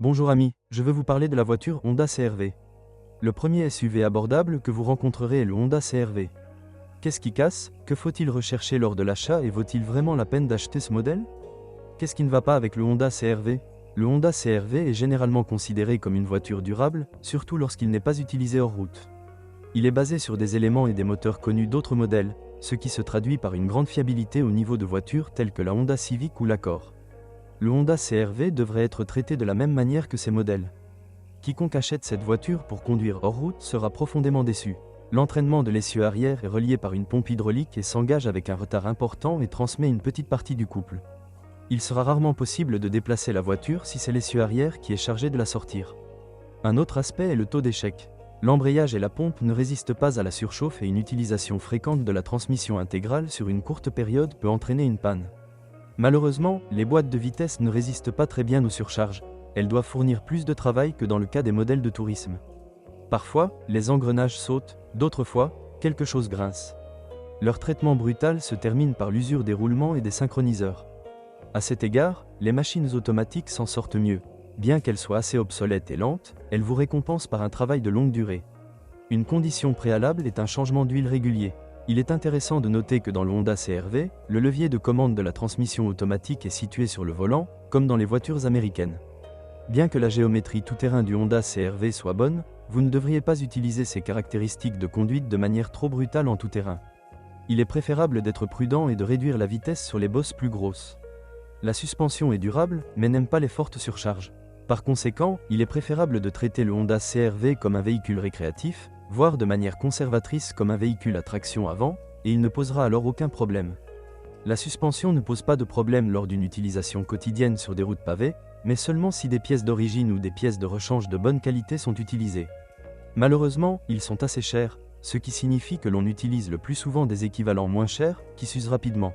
Bonjour amis, je veux vous parler de la voiture Honda CR-V. Le premier SUV abordable que vous rencontrerez est le Honda CR-V. Qu'est-ce qui casse? Que faut-il rechercher lors de l'achat et vaut-il vraiment la peine d'acheter ce modèle? Qu'est-ce qui ne va pas avec le Honda CR-V? Le Honda CR-V est généralement considéré comme une voiture durable, surtout lorsqu'il n'est pas utilisé hors route. Il est basé sur des éléments et des moteurs connus d'autres modèles, ce qui se traduit par une grande fiabilité au niveau de voitures telles que la Honda Civic ou l'Accord. Le Honda CR-V devrait être traité de la même manière que ces modèles. Quiconque achète cette voiture pour conduire hors route sera profondément déçu. L'entraînement de l'essieu arrière est relié par une pompe hydraulique et s'engage avec un retard important et transmet une petite partie du couple. Il sera rarement possible de déplacer la voiture si c'est l'essieu arrière qui est chargé de la sortir. Un autre aspect est le taux d'échec. L'embrayage et la pompe ne résistent pas à la surchauffe et une utilisation fréquente de la transmission intégrale sur une courte période peut entraîner une panne. Malheureusement, les boîtes de vitesse ne résistent pas très bien aux surcharges. Elles doivent fournir plus de travail que dans le cas des modèles de tourisme. Parfois, les engrenages sautent, d'autres fois, quelque chose grince. Leur traitement brutal se termine par l'usure des roulements et des synchroniseurs. À cet égard, les machines automatiques s'en sortent mieux. Bien qu'elles soient assez obsolètes et lentes, elles vous récompensent par un travail de longue durée. Une condition préalable est un changement d'huile régulier. Il est intéressant de noter que dans le Honda CR-V, le levier de commande de la transmission automatique est situé sur le volant, comme dans les voitures américaines. Bien que la géométrie tout-terrain du Honda CR-V soit bonne, vous ne devriez pas utiliser ces caractéristiques de conduite de manière trop brutale en tout-terrain. Il est préférable d'être prudent et de réduire la vitesse sur les bosses plus grosses. La suspension est durable, mais n'aime pas les fortes surcharges. Par conséquent, il est préférable de traiter le Honda CR-V comme un véhicule récréatif, voire de manière conservatrice comme un véhicule à traction avant, et il ne posera alors aucun problème. La suspension ne pose pas de problème lors d'une utilisation quotidienne sur des routes pavées, mais seulement si des pièces d'origine ou des pièces de rechange de bonne qualité sont utilisées. Malheureusement, ils sont assez chers, ce qui signifie que l'on utilise le plus souvent des équivalents moins chers, qui s'usent rapidement.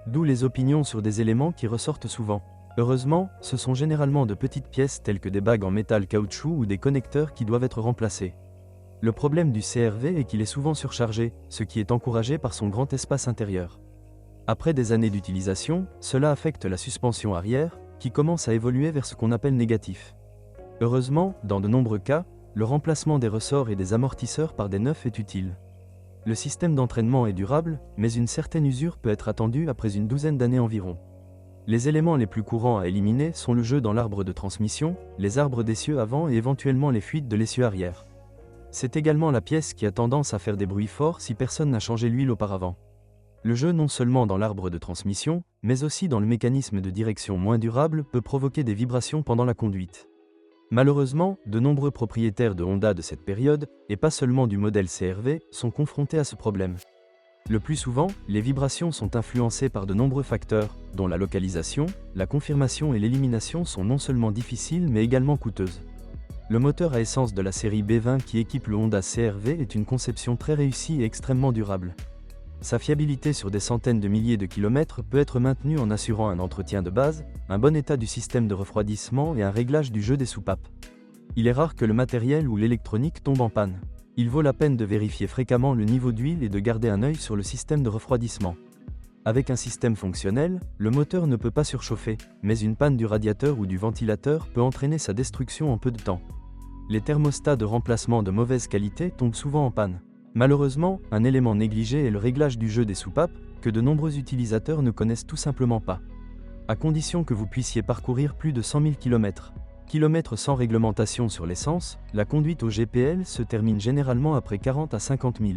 D'où les opinions sur des éléments qui ressortent souvent. Heureusement, ce sont généralement de petites pièces telles que des bagues en métal caoutchouc ou des connecteurs qui doivent être remplacés. Le problème du CR-V est qu'il est souvent surchargé, ce qui est encouragé par son grand espace intérieur. Après des années d'utilisation, cela affecte la suspension arrière, qui commence à évoluer vers ce qu'on appelle négatif. Heureusement, dans de nombreux cas, le remplacement des ressorts et des amortisseurs par des neufs est utile. Le système d'entraînement est durable, mais une certaine usure peut être attendue après une douzaine d'années environ. Les éléments les plus courants à éliminer sont le jeu dans l'arbre de transmission, les arbres d'essieu avant et éventuellement les fuites de l'essieu arrière. C'est également la pièce qui a tendance à faire des bruits forts si personne n'a changé l'huile auparavant. Le jeu non seulement dans l'arbre de transmission, mais aussi dans le mécanisme de direction moins durable peut provoquer des vibrations pendant la conduite. Malheureusement, de nombreux propriétaires de Honda de cette période, et pas seulement du modèle CR-V, sont confrontés à ce problème. Le plus souvent, les vibrations sont influencées par de nombreux facteurs, dont la localisation, la confirmation et l'élimination sont non seulement difficiles mais également coûteuses. Le moteur à essence de la série B20 qui équipe le Honda CR-V est une conception très réussie et extrêmement durable. Sa fiabilité sur des centaines de milliers de kilomètres peut être maintenue en assurant un entretien de base, un bon état du système de refroidissement et un réglage du jeu des soupapes. Il est rare que le matériel ou l'électronique tombe en panne. Il vaut la peine de vérifier fréquemment le niveau d'huile et de garder un œil sur le système de refroidissement. Avec un système fonctionnel, le moteur ne peut pas surchauffer, mais une panne du radiateur ou du ventilateur peut entraîner sa destruction en peu de temps. Les thermostats de remplacement de mauvaise qualité tombent souvent en panne. Malheureusement, un élément négligé est le réglage du jeu des soupapes, que de nombreux utilisateurs ne connaissent tout simplement pas. À condition que vous puissiez parcourir plus de 100 000 km. Kilomètres sans réglementation sur l'essence, la conduite au GPL se termine généralement après 40 à 50 000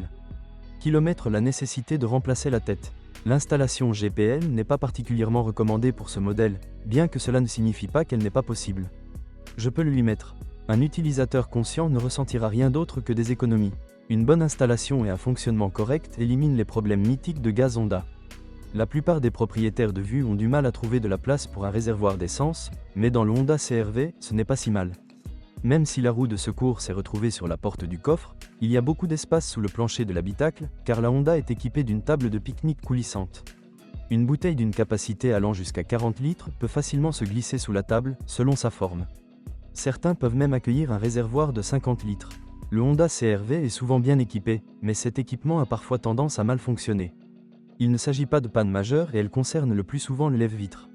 km. La nécessité de remplacer la tête. L'installation GPL n'est pas particulièrement recommandée pour ce modèle, bien que cela ne signifie pas qu'elle n'est pas possible. Je peux le lui mettre. Un utilisateur conscient ne ressentira rien d'autre que des économies. Une bonne installation et un fonctionnement correct éliminent les problèmes mythiques de gaz Honda. La plupart des propriétaires de vue ont du mal à trouver de la place pour un réservoir d'essence, mais dans le Honda CR-V, ce n'est pas si mal. Même si la roue de secours s'est retrouvée sur la porte du coffre, il y a beaucoup d'espace sous le plancher de l'habitacle, car la Honda est équipée d'une table de pique-nique coulissante. Une bouteille d'une capacité allant jusqu'à 40 litres peut facilement se glisser sous la table, selon sa forme. Certains peuvent même accueillir un réservoir de 50 litres. Le Honda CR-V est souvent bien équipé, mais cet équipement a parfois tendance à mal fonctionner. Il ne s'agit pas de panne majeure et elle concerne le plus souvent le lève-vitre.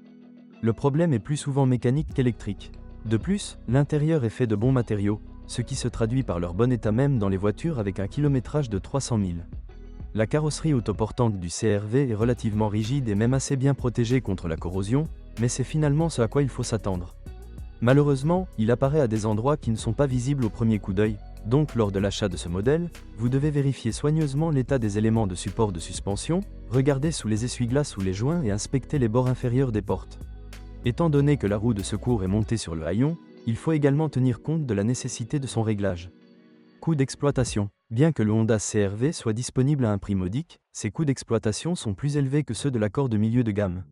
Le problème est plus souvent mécanique qu'électrique. De plus, l'intérieur est fait de bons matériaux, ce qui se traduit par leur bon état même dans les voitures avec un kilométrage de 300 000. La carrosserie autoportante du CR-V est relativement rigide et même assez bien protégée contre la corrosion, mais c'est finalement ce à quoi il faut s'attendre. Malheureusement, il apparaît à des endroits qui ne sont pas visibles au premier coup d'œil, donc lors de l'achat de ce modèle, vous devez vérifier soigneusement l'état des éléments de support de suspension, regarder sous les essuie-glaces ou les joints et inspecter les bords inférieurs des portes. Étant donné que la roue de secours est montée sur le haillon, il faut également tenir compte de la nécessité de son réglage. Coût d'exploitation. Bien que le Honda CR-V soit disponible à un prix modique, ses coûts d'exploitation sont plus élevés que ceux de l'accord de milieu de gamme.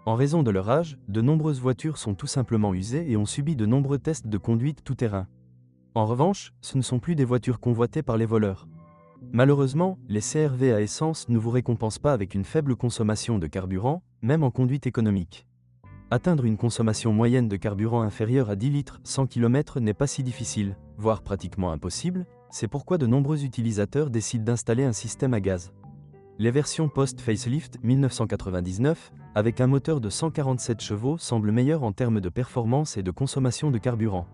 En raison de leur âge, de nombreuses voitures sont tout simplement usées et ont subi de nombreux tests de conduite tout-terrain. En revanche, ce ne sont plus des voitures convoitées par les voleurs. Malheureusement, les CR-V à essence ne vous récompensent pas avec une faible consommation de carburant, même en conduite économique. Atteindre une consommation moyenne de carburant inférieure à 10 litres 100 km n'est pas si difficile, voire pratiquement impossible, c'est pourquoi de nombreux utilisateurs décident d'installer un système à gaz. Les versions post-facelift 1999, avec un moteur de 147 chevaux, semblent meilleures en termes de performance et de consommation de carburant.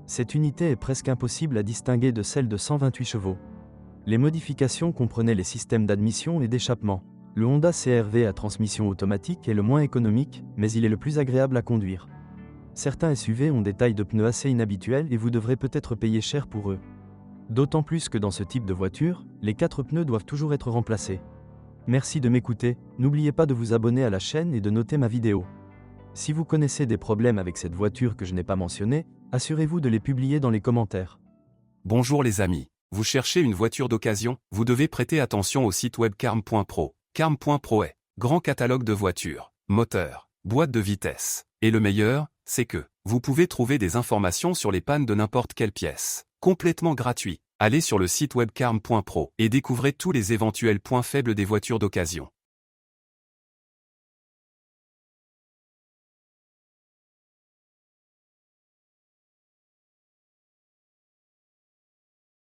Cette unité est presque impossible à distinguer de celle de 128 chevaux. Les modifications comprenaient les systèmes d'admission et d'échappement. Le Honda CR-V à transmission automatique est le moins économique, mais il est le plus agréable à conduire. Certains SUV ont des tailles de pneus assez inhabituelles et vous devrez peut-être payer cher pour eux. D'autant plus que dans ce type de voiture, les 4 pneus doivent toujours être remplacés. Merci de m'écouter, n'oubliez pas de vous abonner à la chaîne et de noter ma vidéo. Si vous connaissez des problèmes avec cette voiture que je n'ai pas mentionnée, assurez-vous de les publier dans les commentaires. Bonjour les amis, vous cherchez une voiture d'occasion, vous devez prêter attention au site web carm.pro. Carm.pro est grand catalogue de voitures, moteurs, boîtes de vitesse. Et le meilleur, c'est que vous pouvez trouver des informations sur les pannes de n'importe quelle pièce, complètement gratuit. Allez sur le site web carm.pro et découvrez tous les éventuels points faibles des voitures d'occasion.